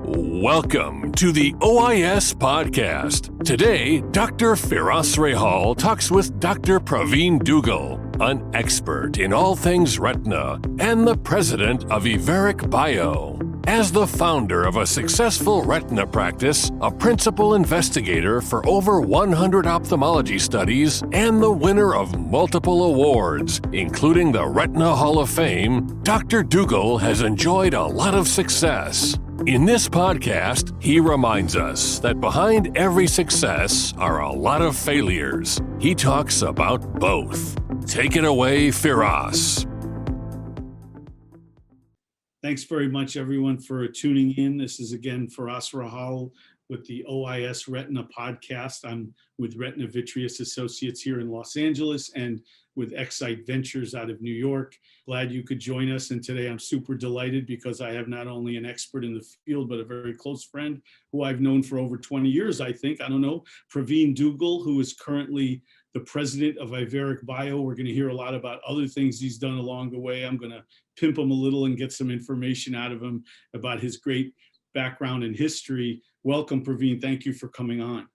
Welcome to the OIS podcast. Today, Dr. Firas Rahal talks with Dr. Pravin Dugel, an expert in all things retina and the president of Iveric Bio. As the founder of a successful retina practice, a principal investigator for over 100 ophthalmology studies, and the winner of multiple awards, including the Retina Hall of Fame, Dr. Dugel has enjoyed a lot of success. In this podcast, he reminds us that behind every success are a lot of failures. He talks about both. Take it away, Firas. Thanks very much, everyone, for tuning in. This is, again, Firas Rahal with the OIS Retina podcast. I'm with Retina Vitreous Associates here in Los Angeles and with Excite Ventures out of New York. Glad you could join us. And today I'm super delighted because I have not only an expert in the field, but a very close friend who I've known for over 20 years, I think. I don't know. Pravin Dugel, who is currently the president of Iveric Bio. We're going to hear a lot about other things he's done along the way. I'm going to pimp him a little and get some information out of him about his great background and history. Welcome, Pravin. Thank you for coming on.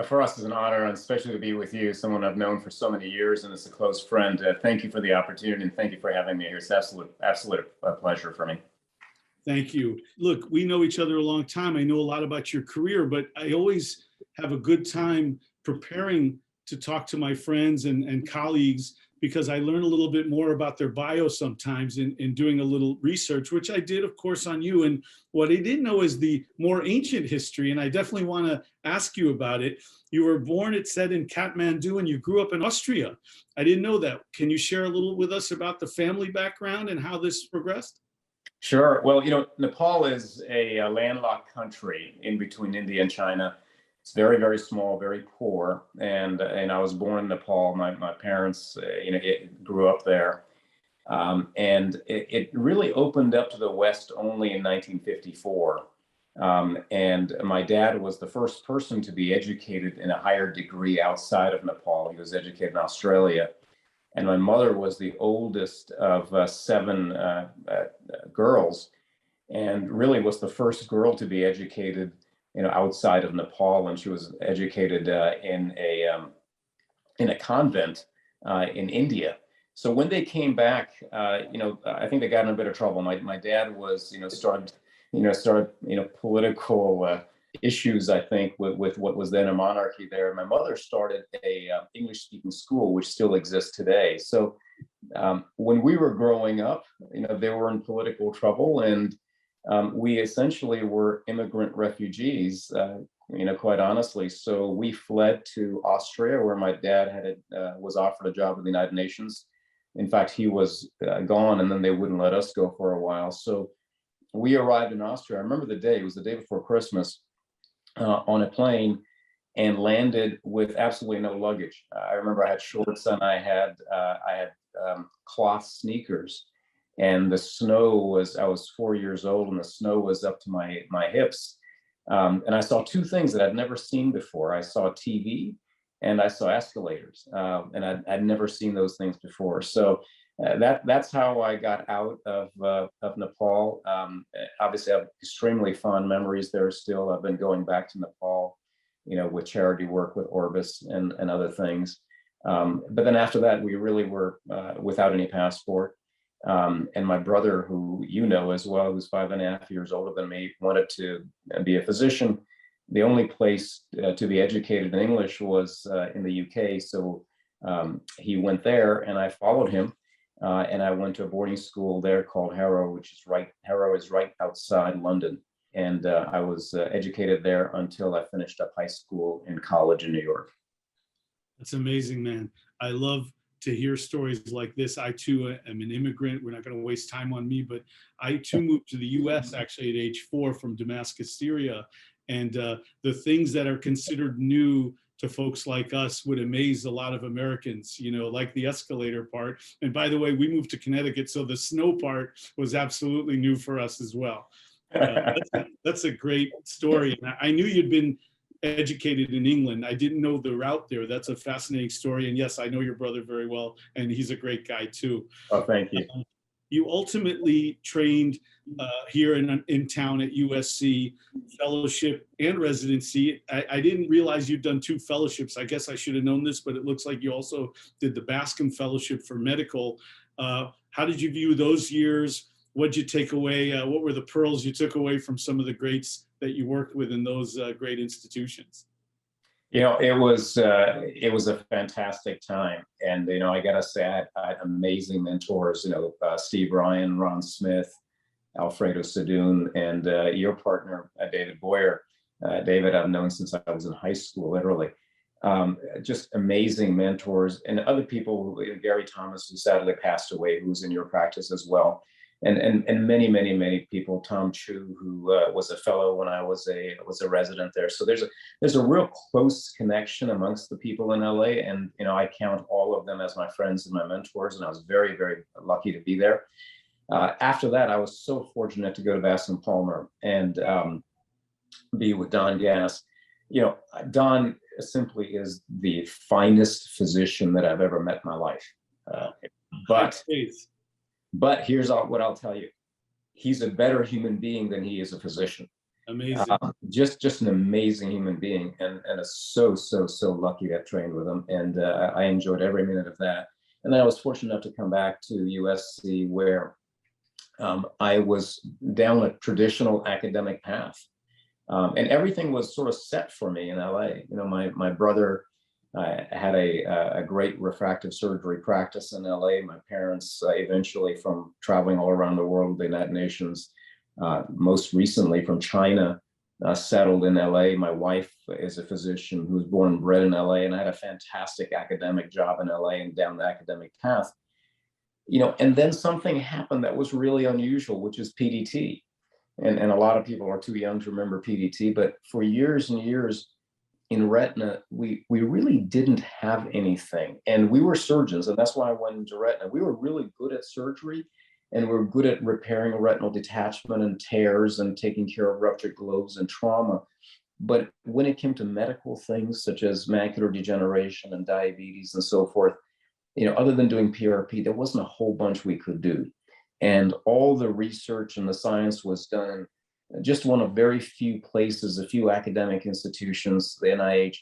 For us, it's an honor, and especially to be with you, someone I've known for so many years and is a close friend. Thank you for the opportunity, and thank you for having me here. It's absolute pleasure for me. Thank you. Look, we know each other a long time. I know a lot about your career, but I always have a good time preparing to talk to my friends and colleagues because I learn a little bit more about their bio sometimes in doing a little research, which I did, of course, on you. And what I didn't know is the more ancient history, and I definitely want to ask you about it. You were born, it said, in Kathmandu, and you grew up in Austria. I didn't know that. Can you share a little with us about the family background and how this progressed? Sure. Well, Nepal is a landlocked country in between India and China. It's very, very small, very poor, and I was born in Nepal. My parents, grew up there, and it really opened up to the West only in 1954. And my dad was the first person to be educated in a higher degree outside of Nepal. He was educated in Australia, and my mother was the oldest of seven girls, and really was the first girl to be educated outside of Nepal, and she was educated in a convent in India. So when they came back, I think they got in a bit of trouble. My dad was, started political issues, I think, with what was then a monarchy there. My mother started a English-speaking school, which still exists today. So when we were growing up, they were in political trouble, and we essentially were immigrant refugees, quite honestly. So we fled to Austria, where my dad was offered a job with the United Nations. In fact, he was gone, and then they wouldn't let us go for a while. So we arrived in Austria. I remember the day, it was the day before Christmas, on a plane, and landed with absolutely no luggage. I remember I had shorts and I had cloth sneakers. And the snow I was 4 years old, and the snow was up to my hips. And I saw two things that I'd never seen before. I saw TV and I saw escalators, and I'd never seen those things before. So that's how I got out of Nepal. Obviously, I have extremely fond memories there still. I've been going back to Nepal, with charity work with Orbis and other things. But then after that, we really were without any passport. And my brother, who as well, who's 5.5 years older than me, wanted to be a physician. The only place to be educated in English was in the UK. So he went there, and I followed him. And I went to a boarding school there called Harrow, Harrow is right outside London. And I was educated there until I finished up high school and college in New York. That's amazing, man. I love to hear stories like this. I too am an immigrant. We're not going to waste time on me, but I too moved to the US actually at age 4 from Damascus, Syria. And the things that are considered new to folks like us would amaze a lot of Americans, like the escalator part. And by the way, we moved to Connecticut, so the snow part was absolutely new for us as well. That's a great story. And I knew you'd been educated in England. I didn't know the route there. That's a fascinating story. And yes, I know your brother very well, and he's a great guy too. Oh, thank you. you ultimately trained here in town at USC, fellowship and residency. I didn't realize you'd done 2 fellowships. I guess I should have known this, but it looks like you also did the Bascom Fellowship for medical. How did you view those years? What'd you take away? What were the pearls you took away from some of the greats that you worked with in those great institutions? It was a fantastic time, and I gotta say, I had amazing mentors. Steve Ryan, Ron Smith, Alfredo Sadoun, and your partner, David Boyer. David, I've known since I was in high school, literally. Just amazing mentors, and other people. Gary Thomas, who sadly passed away, who was in your practice as well. And many people. Tom Chu, who was a fellow when I was a resident there. So there's a real close connection amongst the people in LA, and I count all of them as my friends and my mentors, and I was very, very lucky to be there. After that, I was so fortunate to go to Bascom Palmer and be with Don Gass. Don simply is the finest physician that I've ever met in my life. But here's what I'll tell you. He's a better human being than he is a physician. Amazing. Just an amazing human being, and so lucky to have trained with him. And I enjoyed every minute of that. And then I was fortunate enough to come back to USC, where I was down a traditional academic path. And everything was sort of set for me in LA. My brother had a great refractive surgery practice in LA. My parents, eventually, from traveling all around the world, the United Nations, most recently from China, settled in LA. My wife is a physician who was born and bred in LA, and I had a fantastic academic job in LA and down the academic path. And then something happened that was really unusual, which is PDT. And a lot of people are too young to remember PDT, but for years and years, in retina, we really didn't have anything. And we were surgeons, and that's why I went into retina. We were really good at surgery, and we were good at repairing a retinal detachment and tears and taking care of ruptured globes and trauma. But when it came to medical things such as macular degeneration and diabetes and so forth, other than doing PRP, there wasn't a whole bunch we could do. And all the research and the science was done just one of very few places, a few academic institutions, the NIH.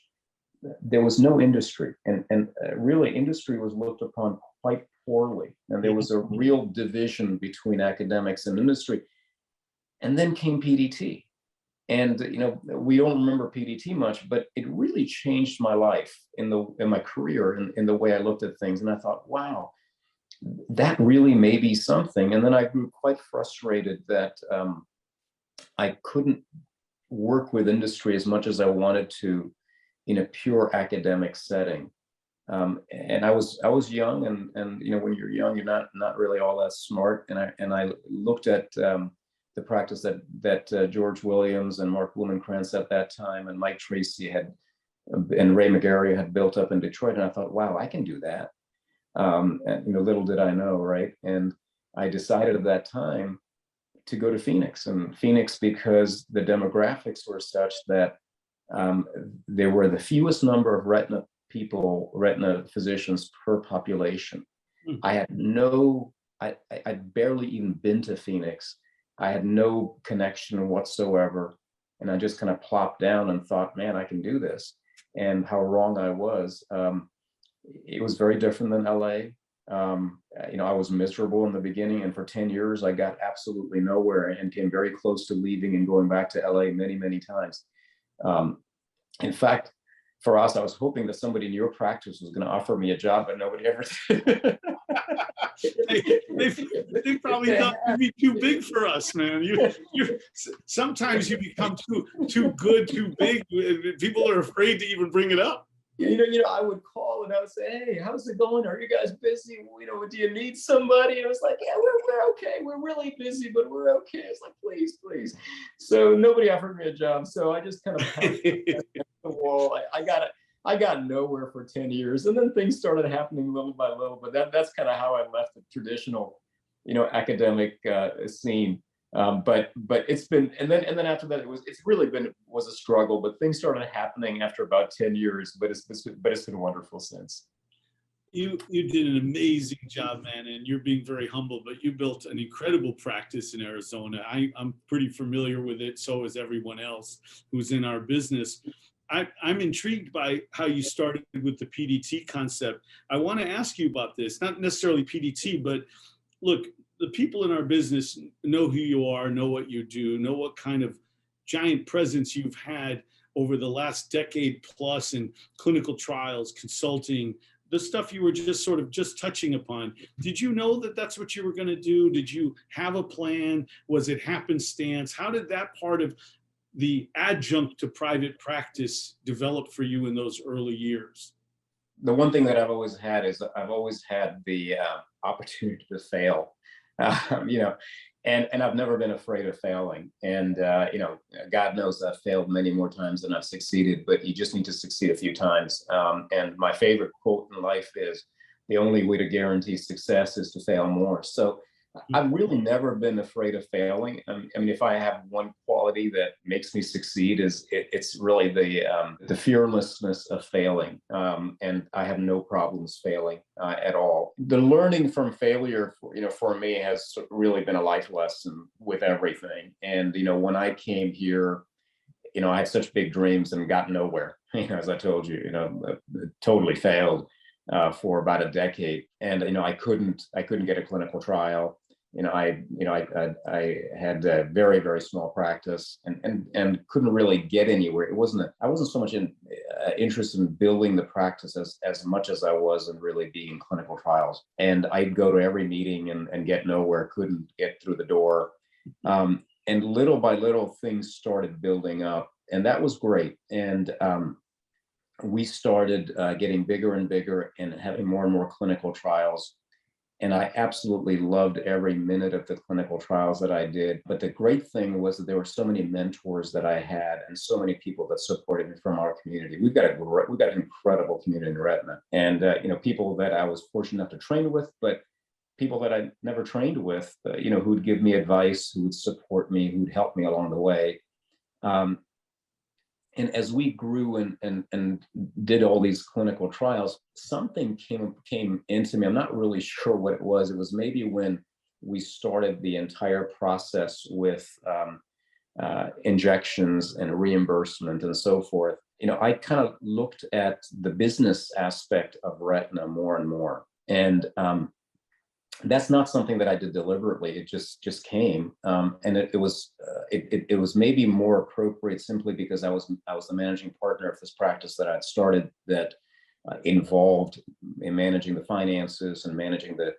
There was no industry, and really industry was looked upon quite poorly, and there was a real division between academics and industry. And then came PDT, and we don't remember PDT much, but it really changed my life in my career, in the way I looked at things. And I thought, wow, that really may be something. And then I grew quite frustrated that I couldn't work with industry as much as I wanted to in a pure academic setting. And I was young, and when you're young, you're not really all that smart. And I looked at the practice that George Williams and Mark Blumenkrantz at that time, and Mike Tracy and Ray McGarry had built up in Detroit. And I thought, wow, I can do that. And little did I know, right? And I decided at that time to go to Phoenix, because the demographics were such that there were the fewest number of retina physicians per population. I'd barely even been to Phoenix. I had no connection whatsoever. And I just kind of plopped down and thought, man, I can do this. And how wrong I was. It was very different than LA. I was miserable in the beginning, and for 10 years, I got absolutely nowhere and came very close to leaving and going back to LA many, many times. In fact, for us, I was hoping that somebody in your practice was going to offer me a job, but nobody ever did. they probably thought you'd be too big for us, man. Sometimes you become too good, too big. People are afraid to even bring it up. I would call and I would say, hey, how's it going? Are you guys busy? Do you need somebody? And I was like, yeah, we're okay. We're really busy, but we're okay. It's like, please. So nobody offered me a job. So I just kind of pounded the wall. I got nowhere for 10 years. And then things started happening little by little. But that's kind of how I left the traditional, academic scene. But it's been, and then after that, it's really been a struggle, but things started happening after about 10 years, but it's been wonderful since. you did an amazing job, man, and you're being very humble, but you built an incredible practice in Arizona. I'm pretty familiar with it, so is everyone else who's in our business. I'm intrigued by how you started with the PDT concept. I want to ask you about this, not necessarily PDT, but look, the people in our business know who you are, know what you do, know what kind of giant presence you've had over the last decade plus in clinical trials, consulting, the stuff you were just sort of just touching upon. Did you know that that's what you were going to do? Did you have a plan? Was it happenstance? How did that part of the adjunct to private practice develop for you in those early years? The one thing that I've always had is I've always had the opportunity to fail, you know, and I've never been afraid of failing. And, you know, God knows I've failed many more times than I've succeeded, but you just need to succeed a few times. And my favorite quote in life is, the only way to guarantee success is to fail more. So I've really never been afraid of failing. I mean, if I have one quality that makes me succeed, it's really the fearlessness of failing, and I have no problems failing at all. The learning from failure, for me, has really been a life lesson with everything. And when I came here, I had such big dreams and got nowhere. As I told you, totally failed for about a decade, and I couldn't get a clinical trial. I had a very, very small practice and couldn't really get anywhere. I wasn't so much interested in building the practice as much as I was in really being in clinical trials. And I'd go to every meeting and get nowhere, couldn't get through the door. And little by little, things started building up, and that was great. And we started getting bigger and bigger and having more and more clinical trials. And I absolutely loved every minute of the clinical trials that I did. But the great thing was that there were so many mentors that I had and so many people that supported me from our community. We've got an incredible community in retina, and people that I was fortunate enough to train with, but people that I never trained with, who'd give me advice, who would support me, who'd help me along the way. And as we grew and did all these clinical trials, something came into me. I'm not really sure what it was. It was maybe when we started the entire process with injections and reimbursement and so forth. I kind of looked at the business aspect of retina more and more. And that's not something that I did deliberately. It just came, and it was maybe more appropriate simply because I was the managing partner of this practice that I'd started that involved in managing the finances and managing the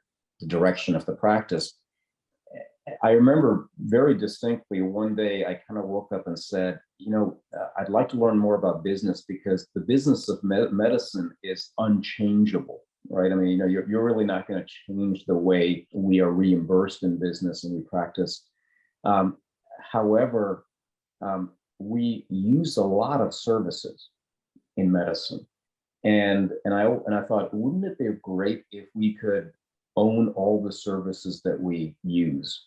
direction of the practice. I remember very distinctly one day I kind of woke up and said, I'd like to learn more about business, because the business of medicine is unchangeable. Right. I mean, you're really not going to change the way we are reimbursed in business and we practice. However, we use a lot of services in medicine, and I thought, wouldn't it be great if we could own all the services that we use,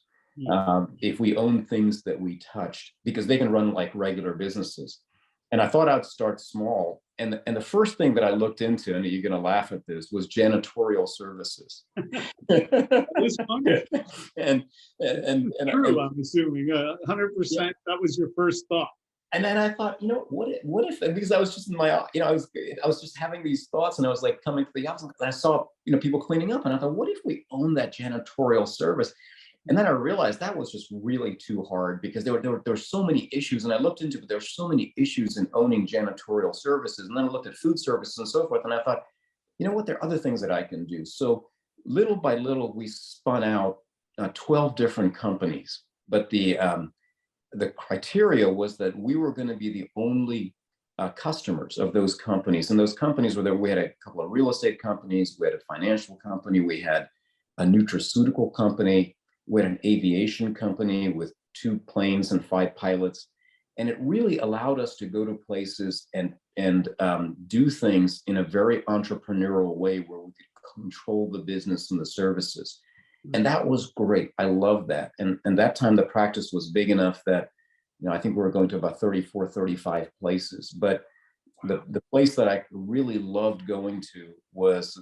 if we own things that we touched, because they can run like regular businesses. And I thought I'd start small. And the first thing that I looked into, and you're going to laugh at this, was janitorial services. It was funny. and true, I'm assuming 100%. Yeah. That was your first thought. And then I thought, what if, because I was just in my, I was just having these thoughts, and I was like coming to the office, and I saw, people cleaning up, and I thought, what if we own that janitorial service? And then I realized that was just really too hard, because there were so many issues, and I looked into it, but there were so many issues in owning janitorial services. And then I looked at food services and so forth, and I thought, what, there are other things that I can do. So little by little, we spun out 12 different companies. But the criteria was that we were going to be the only customers of those companies. And those companies were there. We had a couple of real estate companies, we had a financial company, we had a nutraceutical company, we had an aviation company with 2 planes and 5 pilots. And it really allowed us to go to places and do things in a very entrepreneurial way, where we could control the business and the services. And that was great. I love that. And that time the practice was big enough that, I think we were going to about 34, 35 places. But The place that I really loved going to was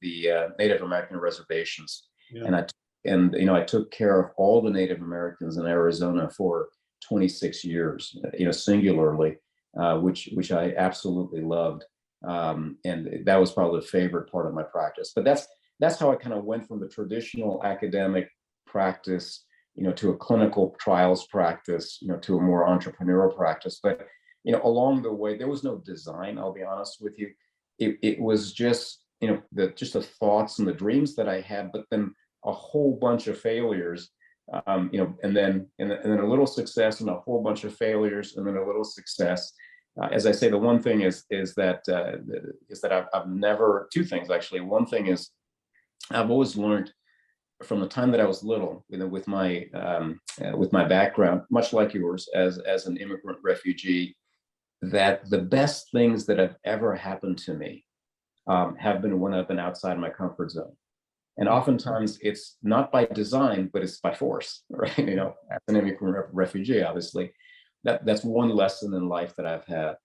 the Native American reservations. Yeah. And I took care of all the Native Americans in Arizona for 26 years, singularly, which I absolutely loved. And that was probably the favorite part of my practice. But that's how I kind of went from the traditional academic practice, to a clinical trials practice, to a more entrepreneurial practice. But along the way, there was no design, I'll be honest with you. It was just, the thoughts and the dreams that I had, but then a whole bunch of failures, and then a little success and a whole bunch of failures, and then a little success. As I say, the one thing is that I've never, two things actually. One thing is I've always learned from the time that I was little, with my background, much like yours, as an immigrant refugee, that the best things that have ever happened to me have been when I've been outside my comfort zone. And oftentimes it's not by design, but it's by force, right? As an immigrant refugee, obviously, that's one lesson in life that I've had.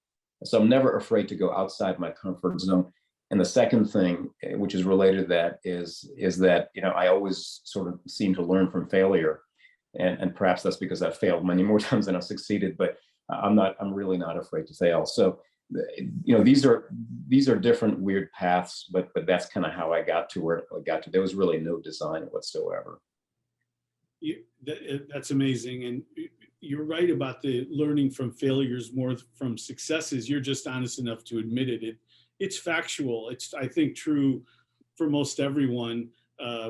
So I'm never afraid to go outside my comfort zone. And the second thing, which is related to that, is that, I always sort of seem to learn from failure. And perhaps that's because I've failed many more times than I've succeeded, but I'm really not afraid to fail. So, these are different weird paths, but that's kind of how I got to where I got to. There was really no design whatsoever. That's amazing. And you're right about the learning from failures more from successes. You're just honest enough to admit it. It's factual. It's, I think, true for most everyone.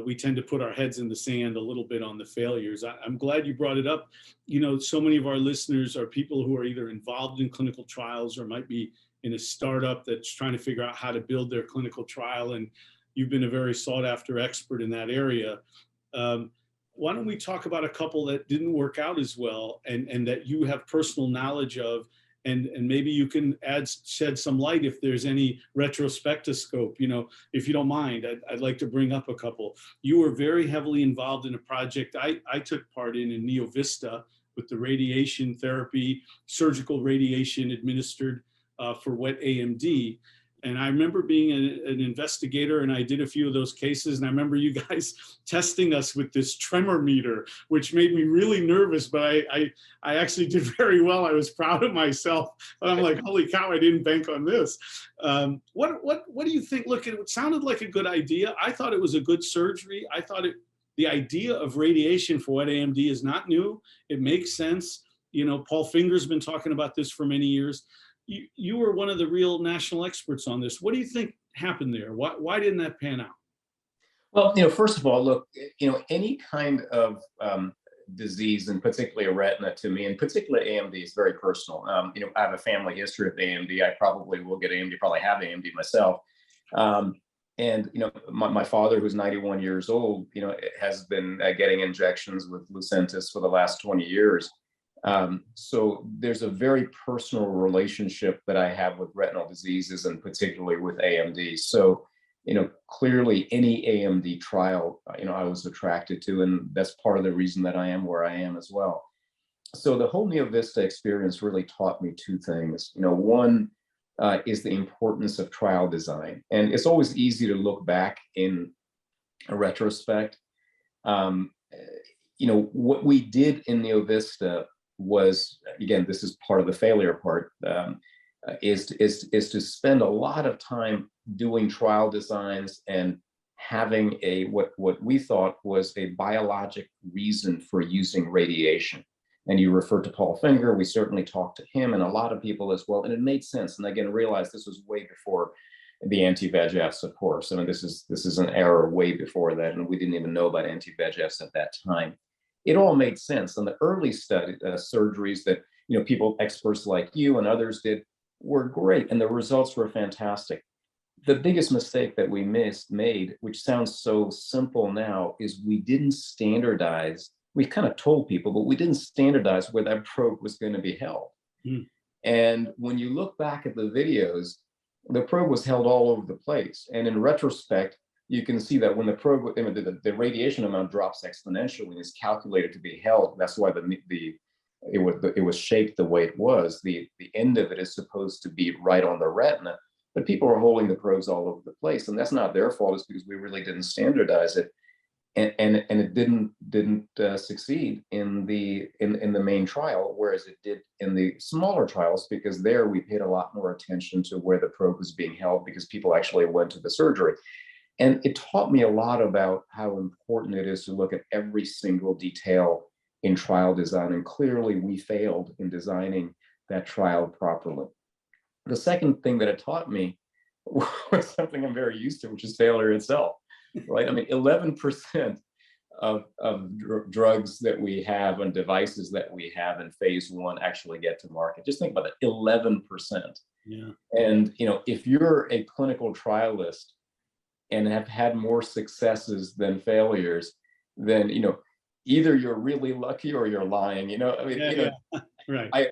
We tend to put our heads in the sand a little bit on the failures. I'm glad you brought it up. So many of our listeners are people who are either involved in clinical trials or might be in a startup that's trying to figure out how to build their clinical trial. And you've been a very sought after expert in that area. Why don't we talk about a couple that didn't work out as well and that you have personal knowledge of, and maybe you can shed some light if there's any retrospectoscope, if you don't mind. I'd like to bring up a couple. You were very heavily involved in a project I took part in Neo Vista with the radiation therapy, surgical radiation administered for wet AMD. And I remember being an investigator, and I did a few of those cases. And I remember you guys testing us with this tremor meter, which made me really nervous, but I actually did very well. I was proud of myself. But I'm like, holy cow, I didn't bank on this. What do you think? Look, it sounded like a good idea. I thought it was a good surgery. I thought the idea of radiation for wet AMD is not new. It makes sense. Paul Finger's been talking about this for many years. You were one of the real national experts on this. What do you think happened there? Why didn't that pan out? Well, first of all, look, any kind of disease, and particularly a retina, to me, and particularly AMD, is very personal. I have a family history of AMD. I probably will get AMD, probably have AMD myself. And my father, who's 91 years old, has been getting injections with Lucentis for the last 20 years. So there's a very personal relationship that I have with retinal diseases, and particularly with AMD. So, clearly any AMD trial, I was attracted to, and that's part of the reason that I am where I am as well. So the whole Neo Vista experience really taught me two things. One is the importance of trial design. And it's always easy to look back in a retrospect. What we did in Neo Vista was, again, this is part of the failure part, is to spend a lot of time doing trial designs and having what we thought was a biologic reason for using radiation. And you referred to Paul Finger. We certainly talked to him and a lot of people as well, and it made sense. And again, realized this was way before the anti-VEGFs, of course. I mean, this is an era way before that, and we didn't even know about anti-VEGFs at that time. It all made sense. And the early surgeries that people, experts like you and others did, were great, and the results were fantastic. The biggest mistake that we made, which sounds so simple now, is we didn't standardize. We kind of told people, but we didn't standardize where that probe was going to be held. Mm. And when you look back at the videos, the probe was held all over the place. And in retrospect, you can see that when the probe, the radiation amount drops exponentially and is calculated to be held, that's why the it was shaped the way it was. The end of it is supposed to be right on the retina, but people are holding the probes all over the place, and that's not their fault. It's because we really didn't standardize it, and it didn't succeed in the main trial, whereas it did in the smaller trials, because there we paid a lot more attention to where the probe was being held, because people actually went to the surgery. And it taught me a lot about how important it is to look at every single detail in trial design. And clearly we failed in designing that trial properly. The second thing that it taught me was something I'm very used to, which is failure itself, right? I mean, 11% of drugs that we have and devices that we have in phase 1 actually get to market. Just think about that, 11%. Yeah. And, if you're a clinical trialist and have had more successes than failures, then, either you're really lucky or you're lying. Right.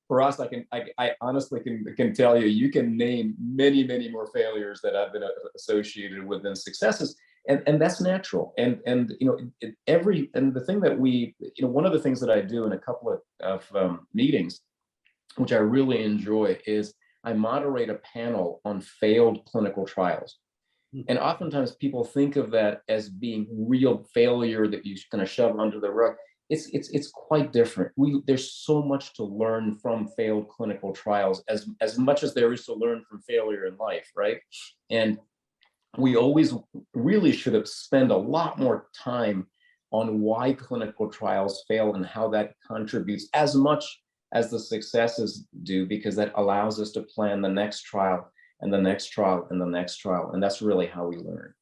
For us, I honestly can tell you can name many, many more failures that I've been associated with than successes, and that's natural. And the thing that one of the things that I do in a couple of meetings, which I really enjoy, is I moderate a panel on failed clinical trials. And oftentimes people think of that as being real failure that you're going to shove under the rug. It's quite different. There's so much to learn from failed clinical trials, as much as there is to learn from failure in life, right? And we always really should have spent a lot more time on why clinical trials fail and how that contributes as much as the successes do, because that allows us to plan the next trial and the next trial and the next trial. And that's really how we learn.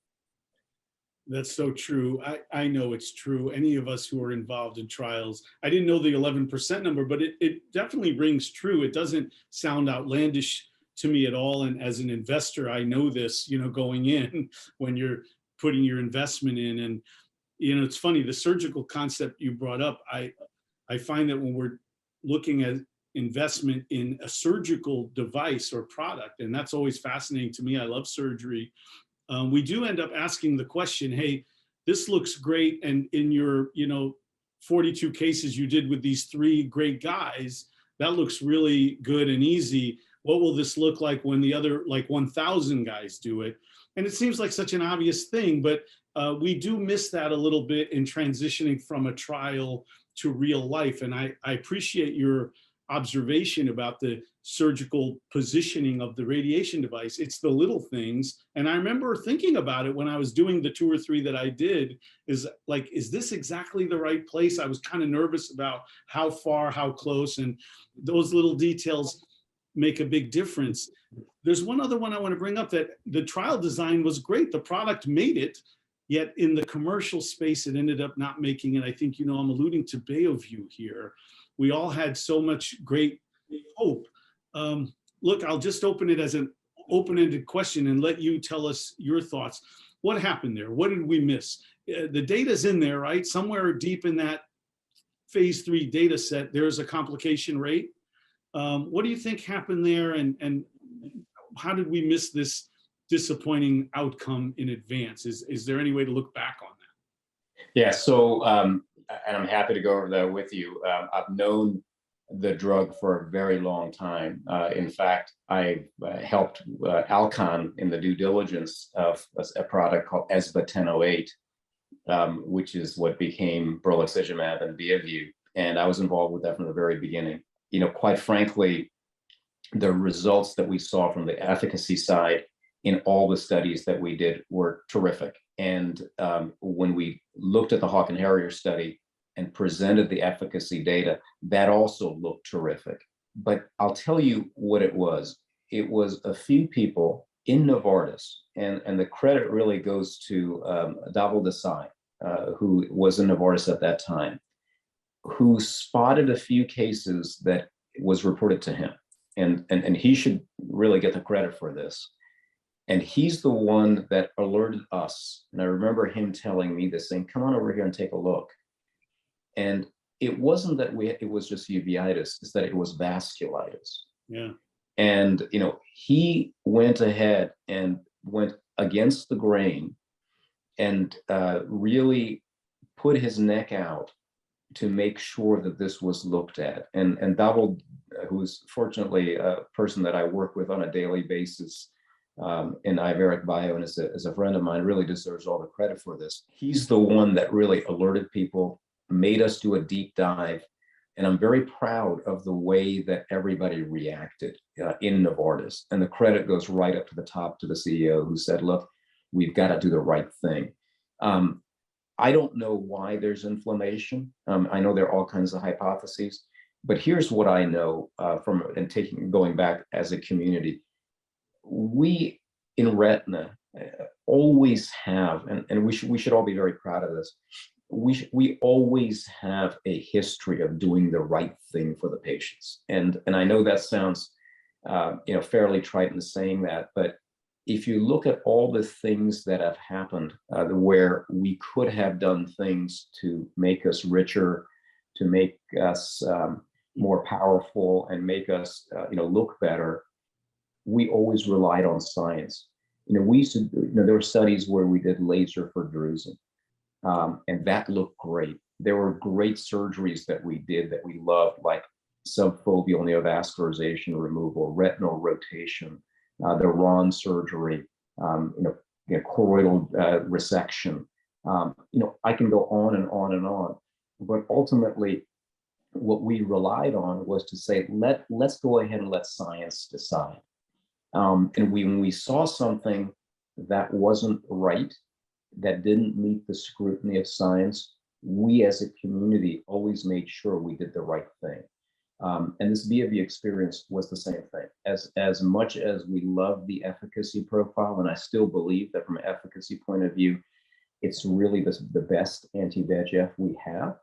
That's so true. I know it's true. Any of us who are involved in trials, I didn't know the 11% number, but it definitely rings true. It doesn't sound outlandish to me at all. And as an investor, I know this, going in when you're putting your investment in. And, it's funny, the surgical concept you brought up, I find that when we're looking at investment in a surgical device or product, and that's always fascinating to me. I love surgery. We do end up asking the question, hey, this looks great. And in your, 42 cases you did with these 3 great guys, that looks really good and easy. What will this look like when the other 1,000 guys do it? And it seems like such an obvious thing, but we do miss that a little bit in transitioning from a trial to real life. And I appreciate your observation about the surgical positioning of the radiation device. It's the little things. And I remember thinking about it when I was doing the 2 or 3 that I did, is this exactly the right place? I was kind of nervous about how far, how close, and those little details make a big difference. There's one other one I want to bring up, that the trial design was great. The product made it, yet in the commercial space, it ended up not making it. I think, I'm alluding to Beovu here. We all had so much great hope. Look, I'll just open it as an open-ended question and let you tell us your thoughts. What happened there? What did we miss? The data's in there, right? Somewhere deep in that phase 3 data set, there's a complication rate. What do you think happened there? And how did we miss this disappointing outcome in advance? Is there any way to look back on that? Yeah, so, and I'm happy to go over that with you. I've known the drug for a very long time. In fact, I helped Alcon in the due diligence of a product called ESBA-1008, which is what became brolucizumab and Beovu. And I was involved with that from the very beginning. Quite frankly, the results that we saw from the efficacy side in all the studies that we did were terrific. And when we looked at the Hawk and Harrier study and presented the efficacy data, that also looked terrific. But I'll tell you what it was. It was a few people in Novartis, and the credit really goes to Dhaval Desai, who was in Novartis at that time, who spotted a few cases that was reported to him. And he should really get the credit for this. And he's the one that alerted us. And I remember him telling me this, saying, come on over here and take a look. And it wasn't that it was just uveitis, it's that it was vasculitis. Yeah. And, he went ahead and went against the grain and really put his neck out to make sure that this was looked at. And Dugel, who's fortunately a person that I work with on a daily basis in Iveric Bio and is a friend of mine, really deserves all the credit for this. He's the one that really alerted people, made us do a deep dive. And I'm very proud of the way that everybody reacted in Novartis. And the credit goes right up to the top to the CEO, who said, look, we've got to do the right thing. I don't know why there's inflammation. I know there are all kinds of hypotheses, but here's what I know going back as a community. We in retina always have, and we should all be very proud of this. We always have a history of doing the right thing for the patients. And I know that sounds fairly trite in saying that, but if you look at all the things that have happened where we could have done things to make us richer, to make us more powerful and make us look better, we always relied on science. We used to, there were studies where we did laser for drusen, and that looked great. There were great surgeries that we did that we loved, like subfoveal neovascularization removal, retinal rotation, the RON surgery, choroidal resection. I can go on and on and on. But ultimately, what we relied on was to say, let's go ahead and let science decide. And when we saw something that wasn't right, that didn't meet the scrutiny of science, we as a community always made sure we did the right thing. And this Bovieu experience was the same thing. As much as we love the efficacy profile, and I still believe that from an efficacy point of view, it's really the best anti-VEGF we have.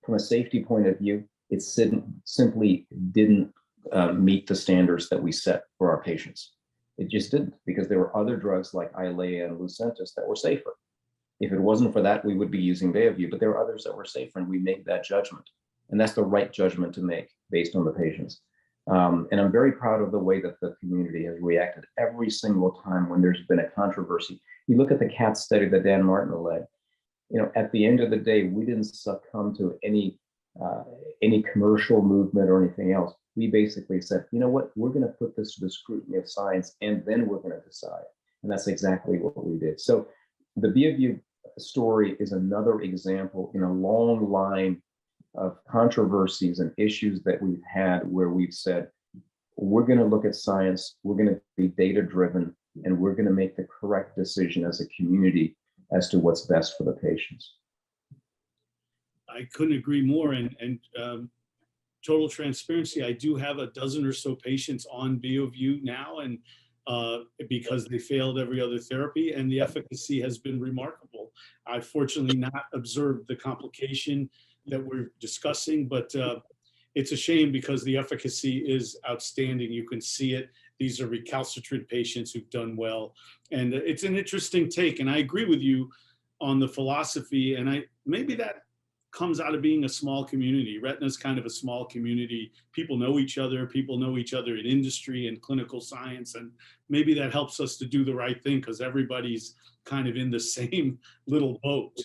From a safety point of view, it simply didn't meet the standards that we set for our patients. It just didn't, because there were other drugs like Eylea and Lucentis that were safer. If it wasn't for that, we would be using Bovieu, but there were others that were safer, and we made that judgment. And that's the right judgment to make based on the patients. And I'm very proud of the way that the community has reacted every single time when there's been a controversy. You look at the CAT study that Dan Martin led. At the end of the day, we didn't succumb to any commercial movement or anything else. We basically said, you know what, we're going to put this to the scrutiny of science, and then we're going to decide. And that's exactly what we did. So the Bovieu story is another example in a long line of controversies and issues that we've had where we've said, we're going to look at science, we're going to be data driven, and we're going to make the correct decision as a community as to what's best for the patients. I couldn't agree more. And total transparency, I do have a dozen or so patients on Bovieu now, and because they failed every other therapy, and the efficacy has been remarkable. I've fortunately not observed the complication that we're discussing, but it's a shame because the efficacy is outstanding. You can see it. These are recalcitrant patients who've done well. And it's an interesting take. And I agree with you on the philosophy. And maybe that comes out of being a small community. Retina is kind of a small community. People know each other. People know each other in industry and clinical science. And maybe that helps us to do the right thing because everybody's kind of in the same little boat.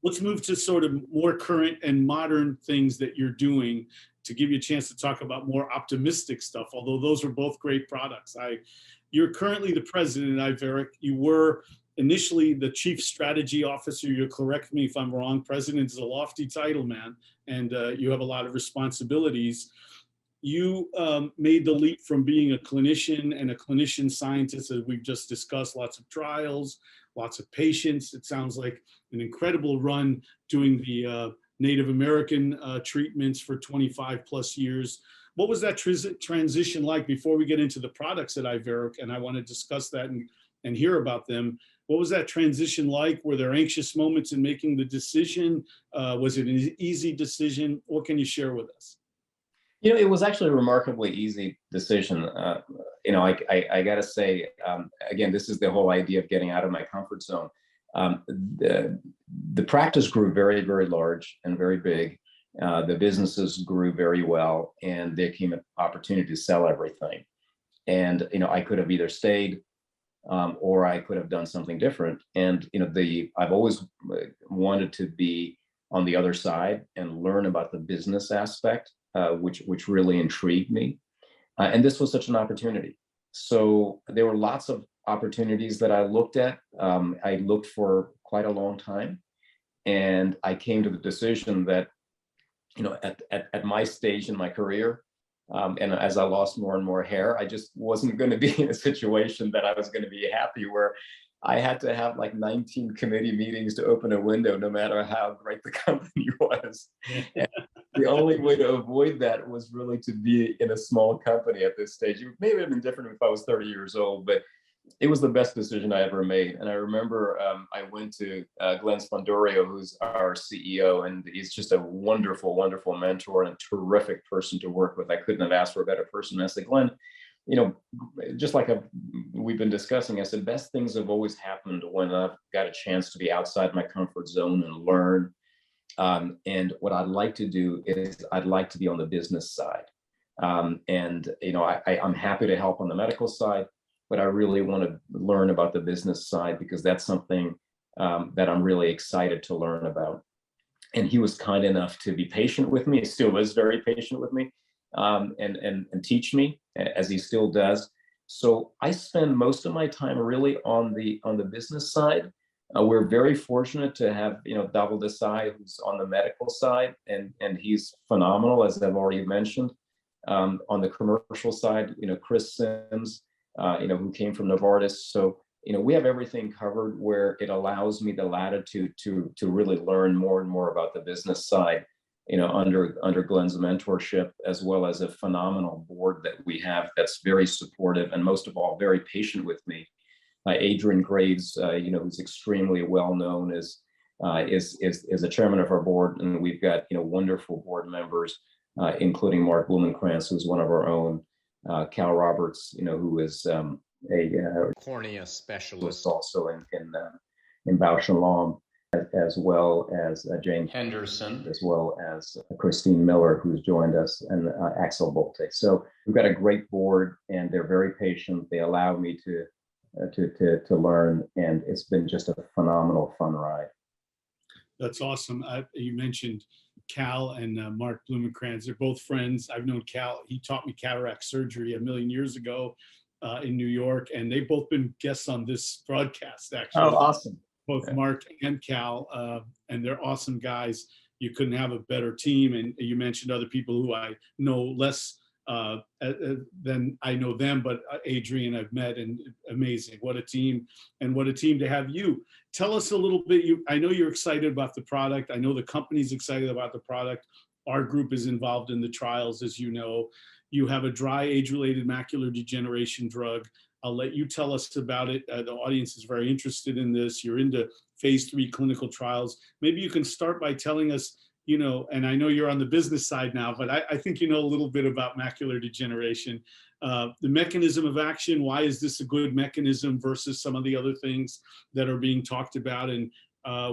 Let's move to sort of more current and modern things that you're doing to give you a chance to talk about more optimistic stuff, although those are both great products. You're currently the president at Iveric. You were initially the chief strategy officer. You'll correct me if I'm wrong. President is a lofty title, man, and you have a lot of responsibilities. You made the leap from being a clinician and a clinician scientist, as we've just discussed, lots of trials, lots of patients. It sounds like an incredible run doing the Native American treatments for 25 plus years. What was that transition like before we get into the products at Iveric? And I want to discuss that and hear about them. What was that transition like? Were there anxious moments in making the decision? Was it an easy decision? What can you share with us? It was actually a remarkably easy decision. I got to say, again, this is the whole idea of getting out of my comfort zone. The practice grew very, very large and very big. The businesses grew very well, and there came an opportunity to sell everything. And, I could have either stayed or I could have done something different. And, I've always wanted to be on the other side and learn about the business aspect, which really intrigued me. And this was such an opportunity. So there were lots of opportunities that I looked at. I looked for quite a long time, and I came to the decision that, at my stage in my career, and as I lost more and more hair, I just wasn't going to be in a situation that I was going to be happy, where I had to have like 19 committee meetings to open a window, no matter how great the company was. And the only way to avoid that was really to be in a small company at this stage. It may have been different if I was 30 years old, but it was the best decision I ever made. And I remember I went to Glenn Spondorio, who's our CEO, and he's just a wonderful, wonderful mentor and a terrific person to work with. I couldn't have asked for a better person. And I said, Glenn, just like we've been discussing, I said, best things have always happened when I've got a chance to be outside my comfort zone and learn. And what I'd like to do is I'd like to be on the business side. I'm happy to help on the medical side, but I really want to learn about the business side, because that's something that I'm really excited to learn about. And he was kind enough to be patient with me. He still is very patient with me, and teach me, as he still does. So I spend most of my time really on the business side. We're very fortunate to have Davil Desai, who's on the medical side, and he's phenomenal, as I've already mentioned. On the commercial side, Chris Sims, who came from Novartis. So we have everything covered, where it allows me the latitude to really learn more and more about the business side, under Glenn's mentorship, as well as a phenomenal board that we have that's very supportive, and most of all, very patient with me. Adrian Graves, who's extremely well known, is the chairman of our board, and we've got wonderful board members, including Mark Blumenkrantz, who's one of our own, Cal Roberts, who is a cornea specialist, also in Bausch and Lomb, as well as Jane Henderson, as well as Christine Miller, who's joined us, and Axel Bolte. So we've got a great board, and they're very patient. They allow me to learn, and it's been just a phenomenal, fun ride. That's awesome. You mentioned Cal and Mark Blumenkrantz. They're both friends. I've known Cal. He taught me cataract surgery a million years ago in New York, and they've both been guests on this broadcast, actually. Oh, awesome. Both Mark and Cal, and they're awesome guys. You couldn't have a better team. And you mentioned other people who I know less than I know them, but Adrian I've met, and amazing. What a team, and what a team to have you. Tell us a little bit. I know you're excited about the product. I know the company's excited about the product. Our group is involved in the trials, as you know. You have a dry age-related macular degeneration drug. I'll let you tell us about it. The audience is very interested in this. You're into phase 3 clinical trials. Maybe you can start by telling us, and I know you're on the business side now, but I think you know a little bit about macular degeneration. The mechanism of action, why is this a good mechanism versus some of the other things that are being talked about, and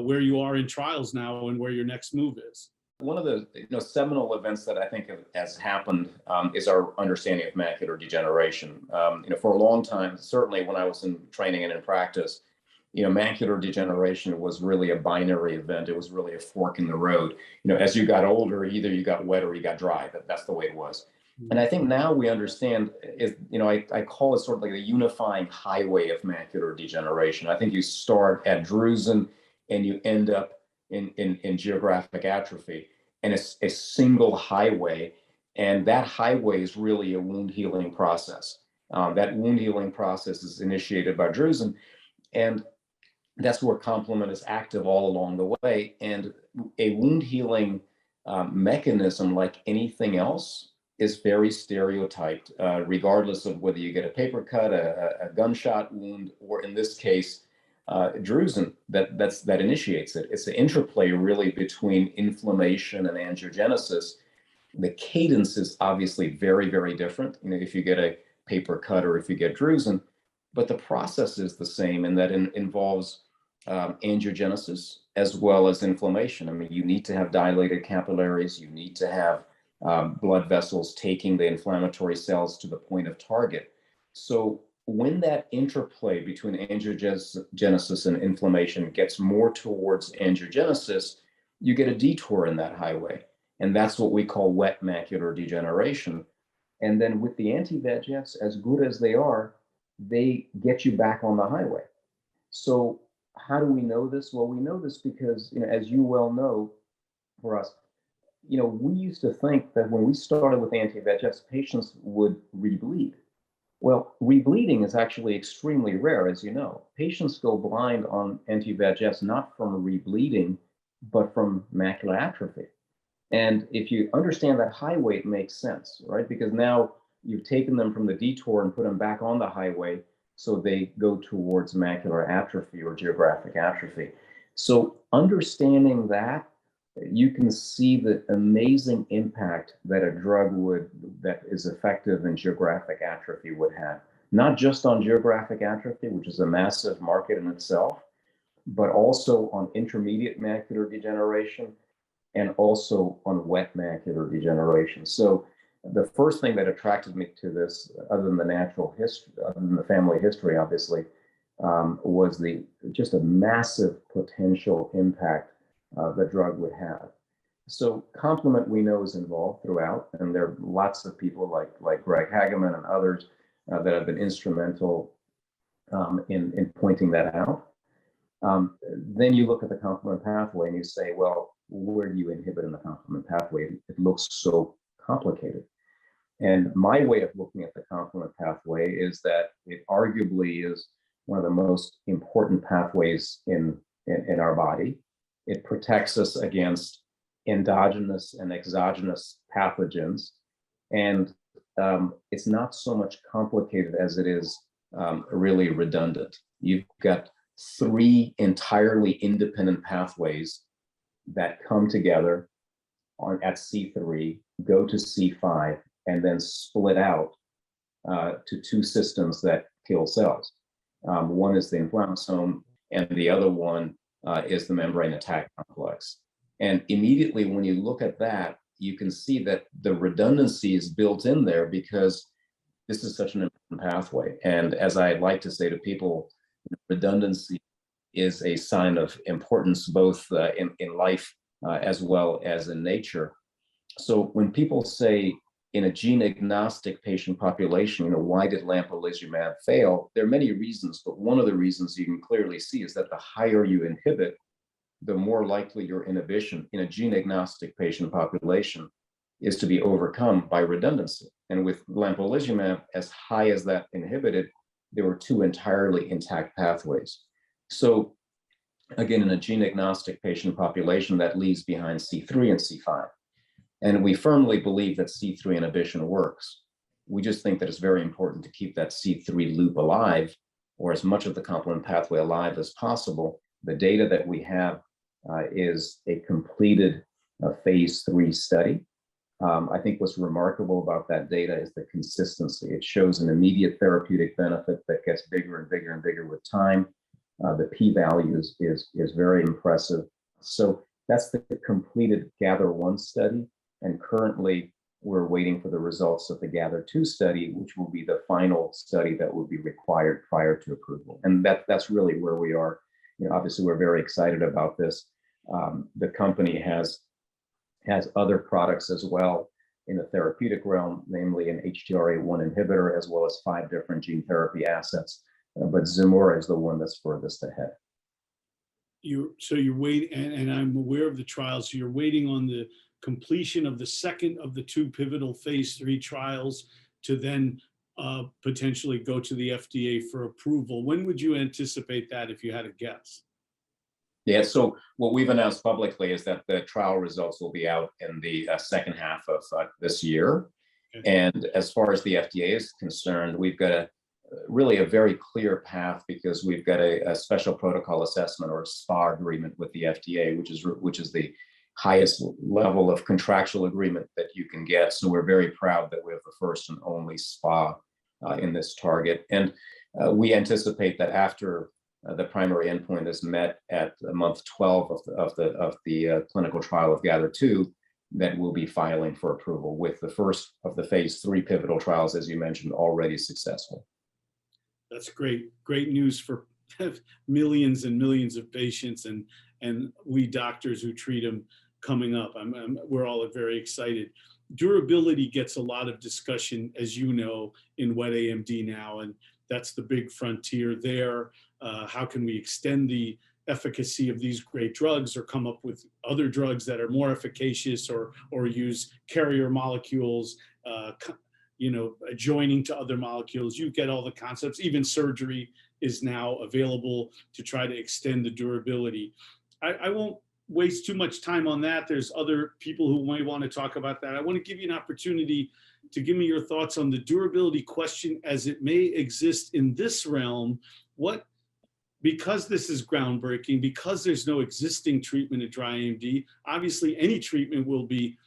where you are in trials now and where your next move is? One of the seminal events that I think has happened is our understanding of macular degeneration. For a long time, certainly when I was in training and in practice, macular degeneration was really a binary event. It was really a fork in the road. As you got older, either you got wet or you got dry. That's the way it was. And I think now we understand is, I call it sort of like a unifying highway of macular degeneration. I think you start at drusen and you end up in geographic atrophy, and it's a single highway. And that highway is really a wound healing process. That wound healing process is initiated by drusen, and that's where complement is active all along the way. And a wound healing mechanism, like anything else, is very stereotyped, regardless of whether you get a paper cut, a gunshot wound, or in this case, drusen that initiates it. It's the interplay really between inflammation and angiogenesis. The cadence is obviously very, very different, if you get a paper cut or if you get drusen, but the process is the same, in that it involves angiogenesis as well as inflammation. I mean, you need to have dilated capillaries, you need to have blood vessels taking the inflammatory cells to the point of target. So when that interplay between angiogenesis and inflammation gets more towards angiogenesis, you get a detour in that highway. And that's what we call wet macular degeneration. And then with the anti-VEGFs, as good as they are, they get you back on the highway. So how do we know this? Well, we know this because, as you well know, for us, we used to think that when we started with anti-VEGFs, patients would rebleed. Well, rebleeding is actually extremely rare, as you know. Patients go blind on anti-VEGFs not from rebleeding, but from macular atrophy. And if you understand that highway, it makes sense, right? Because now you've taken them from the detour and put them back on the highway, so they go towards macular atrophy or geographic atrophy. So understanding that, you can see the amazing impact that a drug that is effective in geographic atrophy would have, not just on geographic atrophy, which is a massive market in itself, but also on intermediate macular degeneration and also on wet macular degeneration. So the first thing that attracted me to this, other than the natural history, other than the family history, obviously, was just a massive potential impact the drug would have. So complement, we know, is involved throughout, and there are lots of people like Greg Hageman and others that have been instrumental in pointing that out. Then you look at the complement pathway and you say, well, where do you inhibit in the complement pathway? It looks so complicated. And my way of looking at the complement pathway is that it arguably is one of the most important pathways in our body. It protects us against endogenous and exogenous pathogens. And it's not so much complicated as it is really redundant. You've got 3 entirely independent pathways that come together at C3, go to C5, and then split out to 2 systems that kill cells. One is the inflammasome, and the other one is the membrane attack complex. And immediately when you look at that, you can see that the redundancy is built in there because this is such an important pathway. And as I like to say to people, redundancy is a sign of importance both in life as well as in nature. So when people say in a gene agnostic patient population, why did lampalizumab fail? There are many reasons, but one of the reasons you can clearly see is that the higher you inhibit, the more likely your inhibition in a gene agnostic patient population is to be overcome by redundancy. And with lampalizumab, as high as that inhibited, there were 2 entirely intact pathways. So again, in a gene agnostic patient population, that leaves behind C3 and C5. And we firmly believe that C3 inhibition works. We just think that it's very important to keep that C3 loop alive, or as much of the complement pathway alive as possible. The data that we have is a completed phase 3 study. I think what's remarkable about that data is the consistency. It shows an immediate therapeutic benefit that gets bigger and bigger and bigger with time. The p-value is very impressive. So that's the completed GATHER1 study. And currently, we're waiting for the results of the GATHER2 study, which will be the final study that will be required prior to approval. And that's really where we are. Obviously, we're very excited about this. The company has other products as well in the therapeutic realm, namely an HTRA1 inhibitor, as well as 5 different gene therapy assets. But Zimura is the one that's furthest ahead. So you're waiting, and I'm aware of the trials. So you're waiting on the completion of the second of the 2 pivotal phase 3 trials to then potentially go to the FDA for approval. When would you anticipate that, if you had a guess? Yeah, so what we've announced publicly is that the trial results will be out in the second half of this year. Okay. And as far as the FDA is concerned, we've got really a very clear path, because we've got a special protocol assessment, or a SPA agreement with the FDA, which is the highest level of contractual agreement that you can get. So we're very proud that we have the first and only SPA in this target. And we anticipate that after the primary endpoint is met at month 12 of the clinical trial of GATHER2, that we'll be filing for approval, with the first of the phase 3 pivotal trials, as you mentioned, already successful. That's great news for millions and millions of patients, and and we doctors who treat them coming up. We're all very excited. Durability gets a lot of discussion, as you know, in wet AMD now, and that's the big frontier there. How can we extend the efficacy of these great drugs, or come up with other drugs that are more efficacious, or use carrier molecules, adjoining to other molecules? You get all the concepts. Even surgery is now available to try to extend the durability. I won't waste too much time on that. There's other people who might want to talk about that. I want to give you an opportunity to give me your thoughts on the durability question as it may exist in this realm. Because this is groundbreaking, because there's no existing treatment of dry AMD, obviously any treatment will be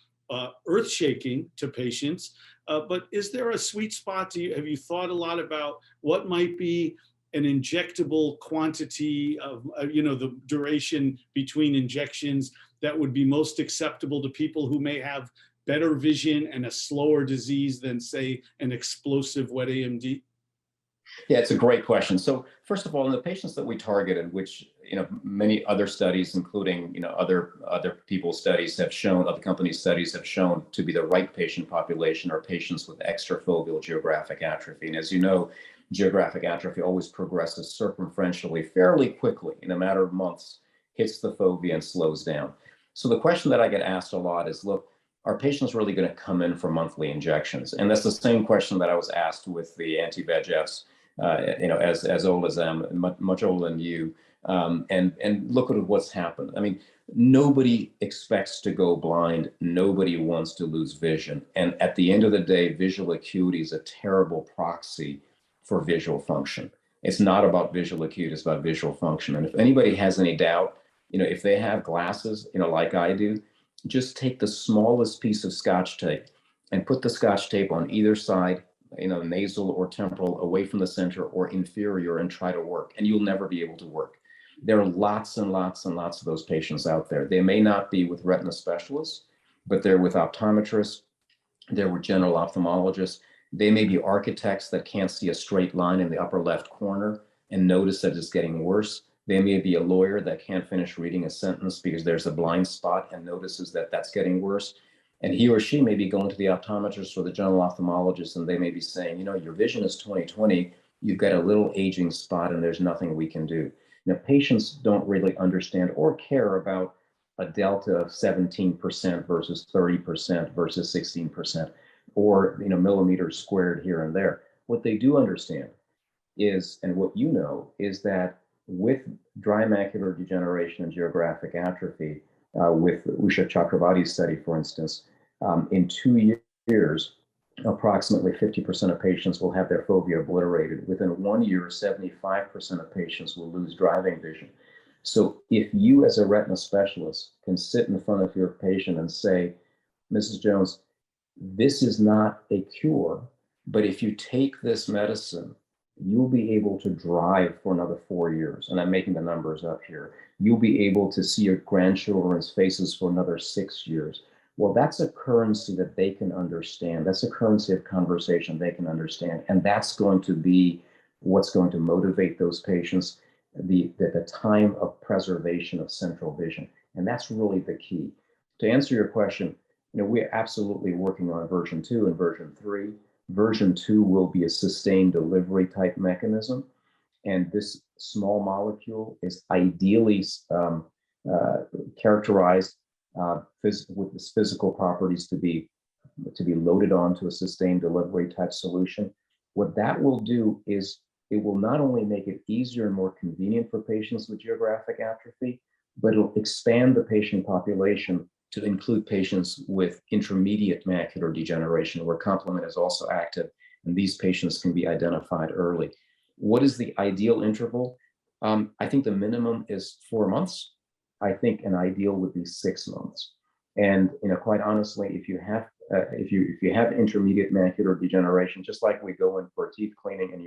earth-shaking to patients, but is there a sweet spot? Have you thought a lot about what might be an injectable quantity of, the duration between injections that would be most acceptable to people who may have better vision and a slower disease than, say, an explosive wet AMD? Yeah, it's a great question. So first of all, in the patients that we targeted, which many other studies, including other people's studies have shown, other companies' studies have shown to be the right patient population, are patients with extrafoveal geographic atrophy. And as you know, geographic atrophy always progresses circumferentially fairly quickly, in a matter of months, hits the fovea and slows down. So the question that I get asked a lot is, look, are patients really going to come in for monthly injections? And that's the same question that I was asked with the anti-VEGFs. As old as them, much older than you, and look at what's happened. I mean, nobody expects to go blind. Nobody wants to lose vision. And at the end of the day, visual acuity is a terrible proxy for visual function. It's not about visual acuity, it's about visual function. And if anybody has any doubt, if they have glasses, like I do, just take the smallest piece of Scotch tape and put the Scotch tape on either side, nasal or temporal, away from the center or inferior, and try to work, and you'll never be able to work. There are lots and lots and lots of those patients out there. They may not be with retina specialists, but they're with optometrists, they're with general ophthalmologists. They may be architects that can't see a straight line in the upper left corner and notice that it's getting worse. They may be a lawyer that can't finish reading a sentence because there's a blind spot and notices that that's getting worse. And he or she may be going to the optometrist or the general ophthalmologist, and they may be saying, your vision is 20/20, you've got a little aging spot and there's nothing we can do. Now, patients don't really understand or care about a delta of 17% versus 30% versus 16%, or millimeters squared here and there. What they do understand is, and what is that with dry macular degeneration and geographic atrophy, with Usha Chakravarty's study, for instance, in 2 years, approximately 50% of patients will have their fovea obliterated. Within 1 year, 75% of patients will lose driving vision. So if you as a retina specialist can sit in front of your patient and say, Mrs. Jones, this is not a cure, but if you take this medicine, you'll be able to drive for another 4 years. And I'm making the numbers up here. You'll be able to see your grandchildren's faces for another 6 years. Well, that's a currency that they can understand. That's a currency of conversation they can understand. And that's going to be what's going to motivate those patients, the time of preservation of central vision. And that's really the key. To answer your question, we're absolutely working on version 2 and version 3. Version 2 will be a sustained delivery type mechanism. And this small molecule is ideally characterized with its physical properties to be loaded onto a sustained delivery type solution. What that will do is it will not only make it easier and more convenient for patients with geographic atrophy, but it'll expand the patient population to include patients with intermediate macular degeneration, where complement is also active, and these patients can be identified early. What is the ideal interval? I think the minimum is 4 months. I think an ideal would be 6 months. And quite honestly, if you have intermediate macular degeneration, just like we go in for teeth cleaning, and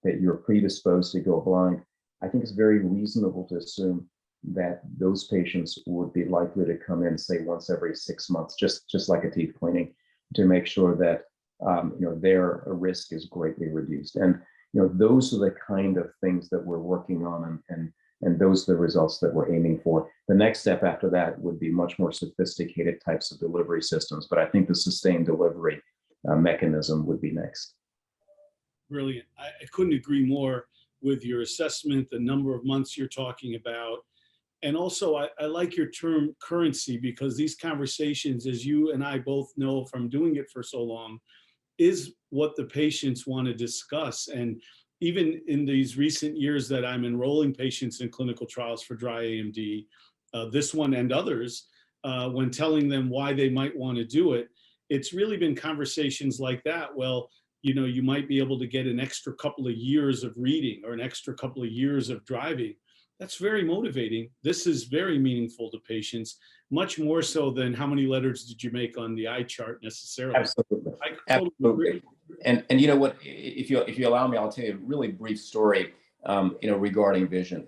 that you're predisposed to go blind, I think it's very reasonable to assume that those patients would be likely to come in, say, once every 6 months, just like a teeth cleaning, to make sure that their risk is greatly reduced. And those are the kind of things that we're working on, and And those are the results that we're aiming for. The next step after that would be much more sophisticated types of delivery systems. But I think the sustained delivery mechanism would be next. Brilliant. I couldn't agree more with your assessment, the number of months you're talking about. And also, I like your term currency, because these conversations, as you and I both know from doing it for so long, is what the patients want to discuss. And even in these recent years that I'm enrolling patients in clinical trials for dry AMD, this one and others, when telling them why they might want to do it, it's really been conversations like that. Well, you know, you might be able to get an extra couple of years of reading or an extra couple of years of driving. That's very motivating. This is very meaningful to patients, much more so than how many letters did you make on the eye chart necessarily. Absolutely. I totally agree. And you know what, if you allow me, I'll tell you a really brief story, regarding vision,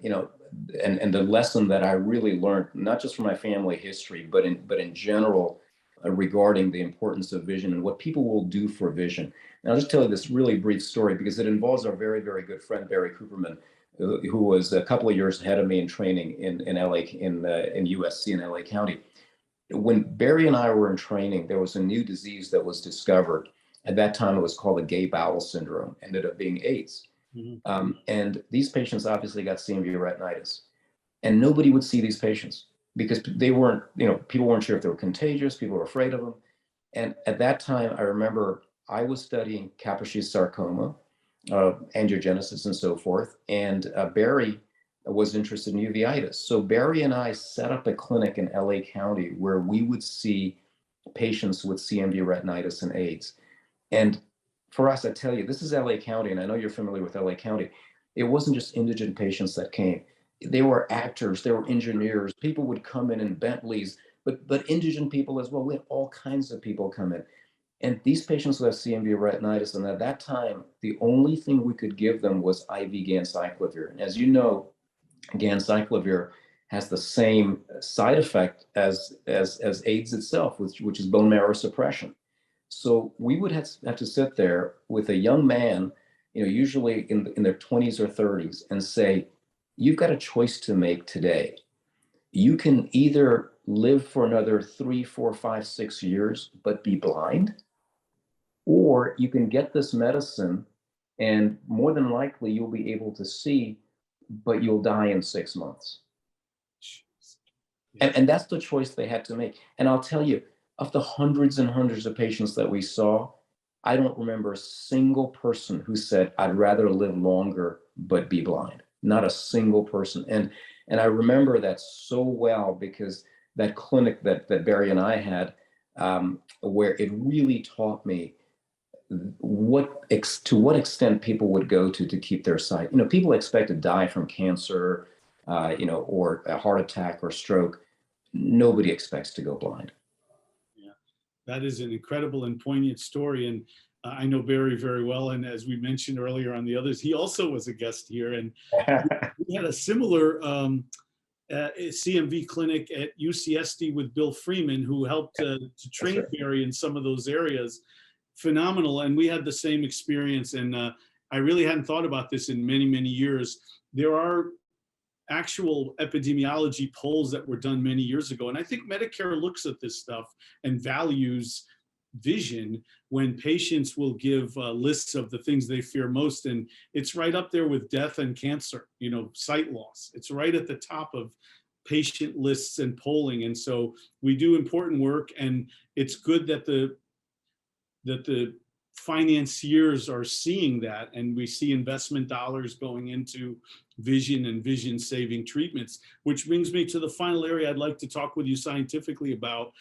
and the lesson that I really learned, not just from my family history, but in general, regarding the importance of vision and what people will do for vision. And I'll just tell you this really brief story because it involves our very, very good friend, Barry Cooperman, who was a couple of years ahead of me in training in LA, in USC in LA County. When Barry and I were in training, there was a new disease that was discovered. At that time, it was called a gay bowel syndrome, ended up being AIDS. Mm-hmm. And these patients obviously got CMV retinitis. And nobody would see these patients because they weren't, people weren't sure if they were contagious, people were afraid of them. And at that time, I remember I was studying Kaposi's sarcoma, angiogenesis and so forth. And Barry was interested in uveitis. So Barry and I set up a clinic in LA County where we would see patients with CMV retinitis and AIDS. And for us, I tell you, this is LA County, and I know you're familiar with LA County. It wasn't just indigent patients that came. They were actors, they were engineers. People would come in Bentleys, but indigent people as well. We had all kinds of people come in. And these patients who have CMV retinitis, and at that time, the only thing we could give them was IV ganciclovir. And as you know, ganciclovir has the same side effect as AIDS itself, which is bone marrow suppression. So we would have to sit there with a young man, usually in their 20s or 30s, and say, you've got a choice to make today. You can either live for another 3, 4, 5, 6 years, but be blind, or you can get this medicine and more than likely you'll be able to see, but you'll die in 6 months. And that's the choice they had to make. And I'll tell you, of the hundreds and hundreds of patients that we saw, I don't remember a single person who said, I'd rather live longer, but be blind. Not a single person. And I remember that so well because that clinic that Barry and I had, where it really taught me to what extent people would go to keep their sight. People expect to die from cancer, or a heart attack or stroke. Nobody expects to go blind. Yeah, that is an incredible and poignant story. And I know Barry very well. And as we mentioned earlier on the others, he also was a guest here. And we had a similar CMV clinic at UCSD with Bill Freeman, who helped to train right. Barry in some of those areas. Phenomenal. And we had the same experience. And I really hadn't thought about this in many, many years. There are actual epidemiology polls that were done many years ago. And I think Medicare looks at this stuff and values vision when patients will give lists of the things they fear most. And it's right up there with death and cancer, sight loss. It's right at the top of patient lists and polling. And so we do important work, and it's good that the financiers are seeing that, and we see investment dollars going into vision and vision saving treatments, which brings me to the final area I'd like to talk with you scientifically about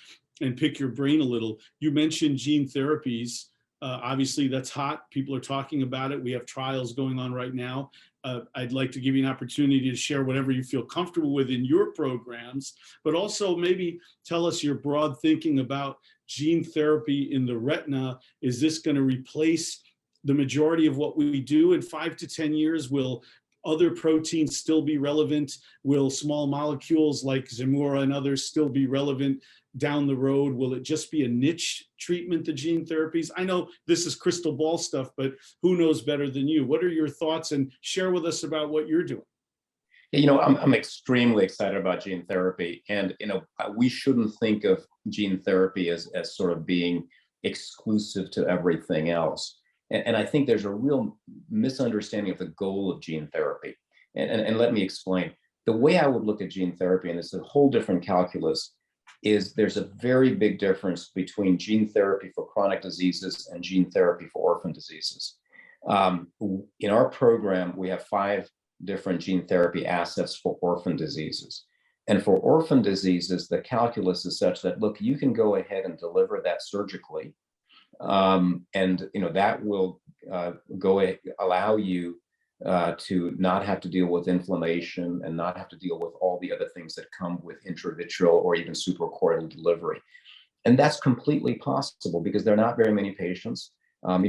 and pick your brain a little. You mentioned gene therapies. Obviously that's hot. People are talking about it. We have trials going on right now. I'd like to give you an opportunity to share whatever you feel comfortable with in your programs, but also maybe tell us your broad thinking about gene therapy in the retina. Is this going to replace the majority of what we do in 5 to 10 years? Will other proteins still be relevant? Will small molecules like Zimura and others still be relevant down the road? Will it just be a niche treatment, the gene therapies? I know this is crystal ball stuff, but who knows better than you? What are your thoughts? And share with us about what you're doing. I'm extremely excited about gene therapy, and we shouldn't think of gene therapy as sort of being exclusive to everything else. And I think there's a real misunderstanding of the goal of gene therapy. And let me explain. The way I would look at gene therapy, and it's a whole different calculus, is there's a very big difference between gene therapy for chronic diseases and gene therapy for orphan diseases. In our program, we have 5 different gene therapy assets for orphan diseases. And for orphan diseases, the calculus is such that, look, you can go ahead and deliver that surgically. And that will allow you to not have to deal with inflammation and not have to deal with all the other things that come with intravitreal or even suprachoroidal delivery. And that's completely possible because there are not very many patients.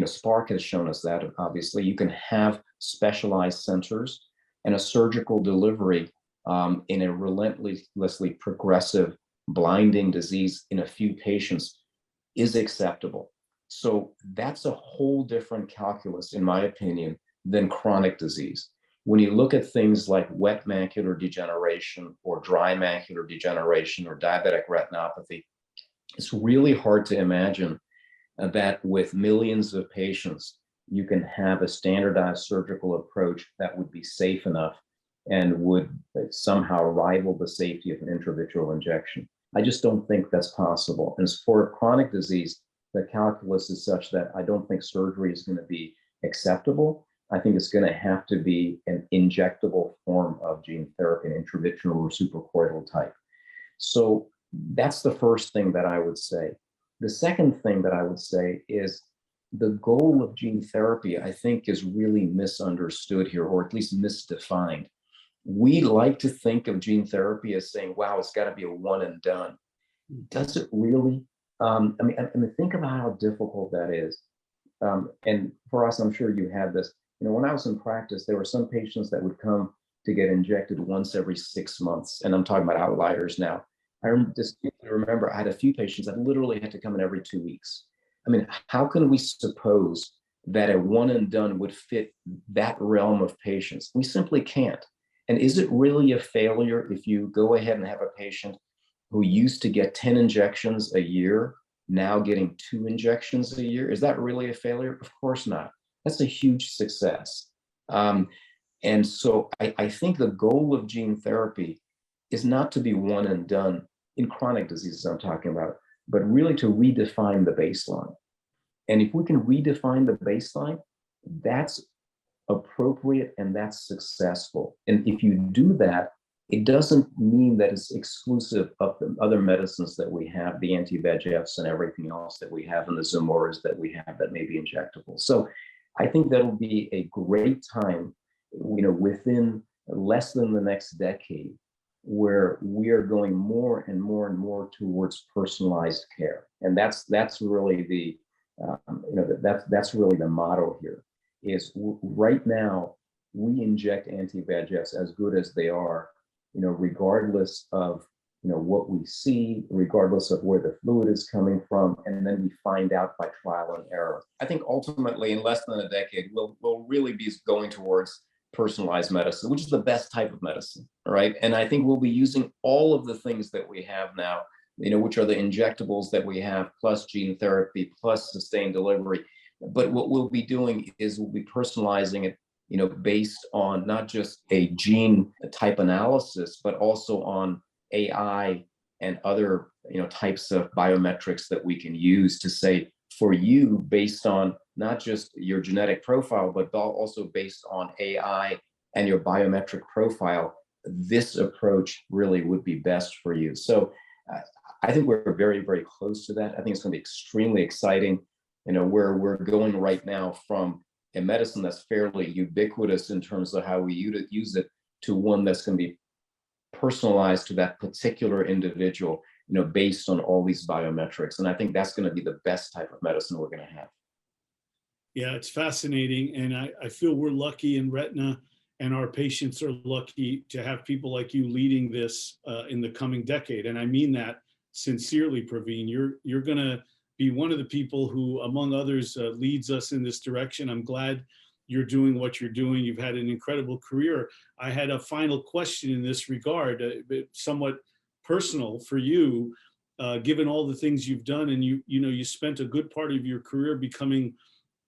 Spark has shown us that, obviously. You can have specialized centers, and a surgical delivery in a relentlessly progressive blinding disease in a few patients is acceptable. So that's a whole different calculus, in my opinion, than chronic disease. When you look at things like wet macular degeneration or dry macular degeneration or diabetic retinopathy, it's really hard to imagine that with millions of patients, you can have a standardized surgical approach that would be safe enough and would somehow rival the safety of an intravitreal injection. I just don't think that's possible. And for chronic disease, the calculus is such that I don't think surgery is going to be acceptable. I think it's going to have to be an injectable form of gene therapy, an intravitreal or suprachoroidal type. So that's the first thing that I would say. The second thing that I would say is the goal of gene therapy, I think, is really misunderstood here, or at least misdefined. We like to think of gene therapy as saying, wow, it's got to be a one and done. Does it really? Think about how difficult that is. And for us, I'm sure you had this. When I was in practice, there were some patients that would come to get injected once every 6 months. And I'm talking about outliers now. I remember I had a few patients that literally had to come in every 2 weeks. How can we suppose that a one and done would fit that realm of patients? We simply can't. And is it really a failure if you go ahead and have a patient who used to get 10 injections a year, now getting 2 injections a year? Is that really a failure? Of course not. That's a huge success. And so I think the goal of gene therapy is not to be one and done in chronic diseases I'm talking about, but really to redefine the baseline. And if we can redefine the baseline, that's appropriate and that's successful. And if you do that, it doesn't mean that it's exclusive of the other medicines that we have, the anti-VEGFs and everything else that we have, and the Zimoras that we have that may be injectable. So I think that'll be a great time, within less than the next decade, where we are going more and more and more towards personalized care. And that's really the that's really the motto here. Is right now we inject anti-VEGFs as good as they are, regardless of what we see, regardless of where the fluid is coming from, and then we find out by trial and error. I think ultimately, in less than a decade, we'll really be going towards personalized medicine, which is the best type of medicine, right? And I think we'll be using all of the things that we have now, which are the injectables that we have, plus gene therapy, plus sustained delivery. But what we'll be doing is we'll be personalizing it, based on not just a gene type analysis, but also on AI and other, types of biometrics that we can use to say, for you, based on not just your genetic profile, but also based on AI and your biometric profile, this approach really would be best for you. So I think we're very, very close to that. I think it's going to be extremely exciting, where we're going right now from a medicine that's fairly ubiquitous in terms of how we use it to one that's going to be personalized to that particular individual, based on all these biometrics. And I think that's going to be the best type of medicine we're going to have. Yeah, it's fascinating. And I feel we're lucky in retina, and our patients are lucky to have people like you leading this in the coming decade. And I mean that sincerely, Pravin. You're going to be one of the people who, among others, leads us in this direction. I'm glad you're doing what you're doing. You've had an incredible career. I had a final question in this regard, somewhat personal for you, given all the things you've done, and you spent a good part of your career becoming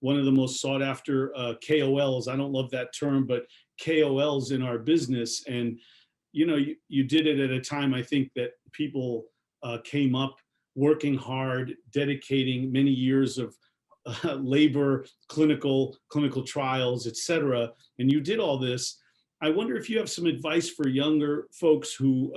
one of the most sought after KOLs. I don't love that term, but KOLs in our business. And you did it at a time, I think, that people came up working hard, dedicating many years of labor, clinical trials, etc. And you did all this. I wonder if you have some advice for younger folks who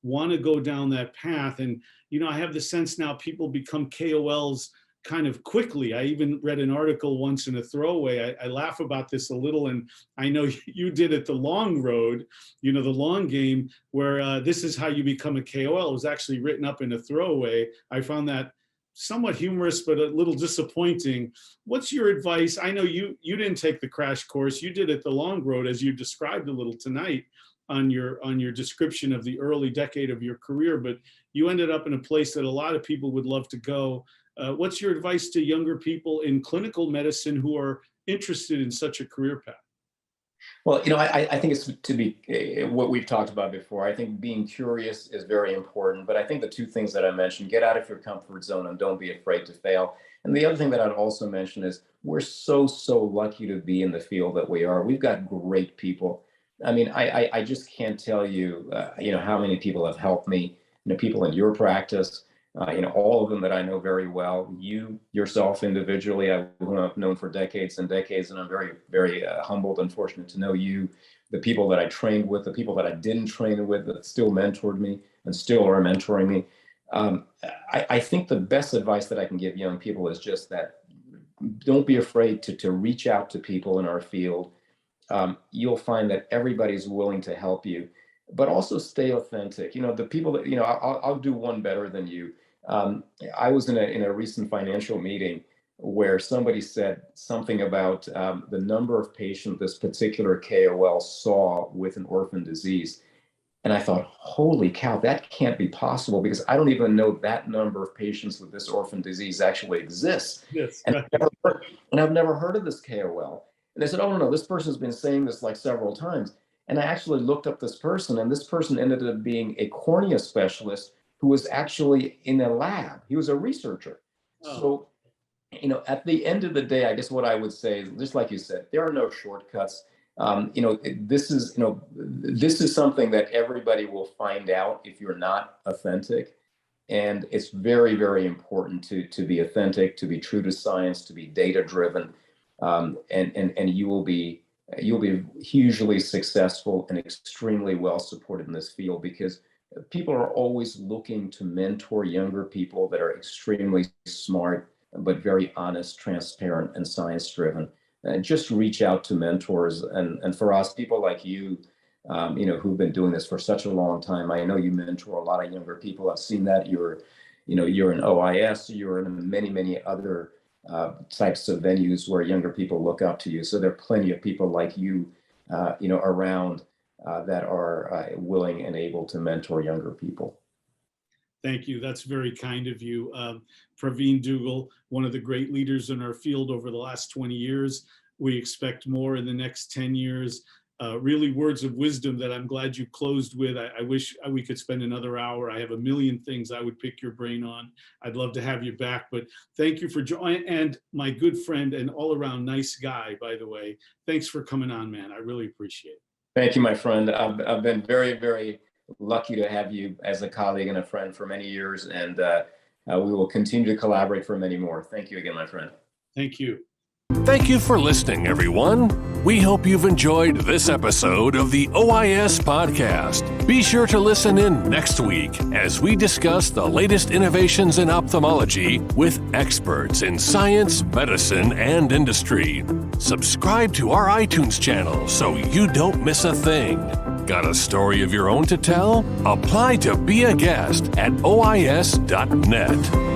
want to go down that path. And I have the sense now people become KOLs kind of quickly. I even read an article once in a throwaway. I laugh about this a little, and I know you did it the long road, the long game, where this is how you become a KOL. It was actually written up in a throwaway. I found that somewhat humorous, but a little disappointing. What's your advice? I know you didn't take the crash course. You did it the long road, as you described a little tonight on your description of the early decade of your career, but you ended up in a place that a lot of people would love to go. What's your advice to younger people in clinical medicine who are interested in such a career path? Well, I think it's to be what we've talked about before. I think being curious is very important, but I think the two things that I mentioned: get out of your comfort zone and don't be afraid to fail. And the other thing that I'd also mention is we're so lucky to be in the field that we are. We've got great people. I mean, I just can't tell you, how many people have helped me, people in your practice, all of them that I know very well, you yourself individually, whom I've known for decades and decades, and I'm very, very humbled and fortunate to know you, the people that I trained with, the people that I didn't train with that still mentored me and still are mentoring me. I think the best advice that I can give young people is just that don't be afraid to reach out to people in our field. You'll find that everybody's willing to help you, but also stay authentic. The people that, I'll do one better than you. I was in a recent financial meeting where somebody said something about the number of patients this particular KOL saw with an orphan disease. And I thought, holy cow, that can't be possible, because I don't even know that number of patients with this orphan disease actually exists. Yes. And I've never heard of this KOL. And they said, oh, no, this person's been saying this like several times. And I actually looked up this person, and this person ended up being a cornea specialist who was actually in a lab. He was a researcher. Oh. So, at the end of the day, I guess what I would say is, just like you said, there are no shortcuts. This is something that everybody will find out if you're not authentic. And it's very, very important to be authentic, to be true to science, to be data driven. And you'll be hugely successful and extremely well supported in this field, because people are always looking to mentor younger people that are extremely smart, but very honest, transparent, and science driven. And just reach out to mentors. And for us, people like you, who've been doing this for such a long time, I know you mentor a lot of younger people. I've seen that you're in OIS, you're in many other types of venues where younger people look up to you. So there are plenty of people like you, around that are willing and able to mentor younger people. Thank you. That's very kind of you. Pravin Dugel, one of the great leaders in our field over the last 20 years. We expect more in the next 10 years. Really words of wisdom that I'm glad you closed with. I wish we could spend another hour. I have a million things I would pick your brain on. I'd love to have you back, but thank you for joining. And my good friend and all around nice guy, by the way, thanks for coming on, man. I really appreciate it. Thank you, my friend. I've been very, very lucky to have you as a colleague and a friend for many years, and we will continue to collaborate for many more. Thank you again, my friend. Thank you. Thank you for listening, everyone. We hope you've enjoyed this episode of the OIS podcast. Be sure to listen in next week as we discuss the latest innovations in ophthalmology with experts in science, medicine, and industry. Subscribe to our iTunes channel so you don't miss a thing. Got a story of your own to tell? Apply to be a guest at OIS.net.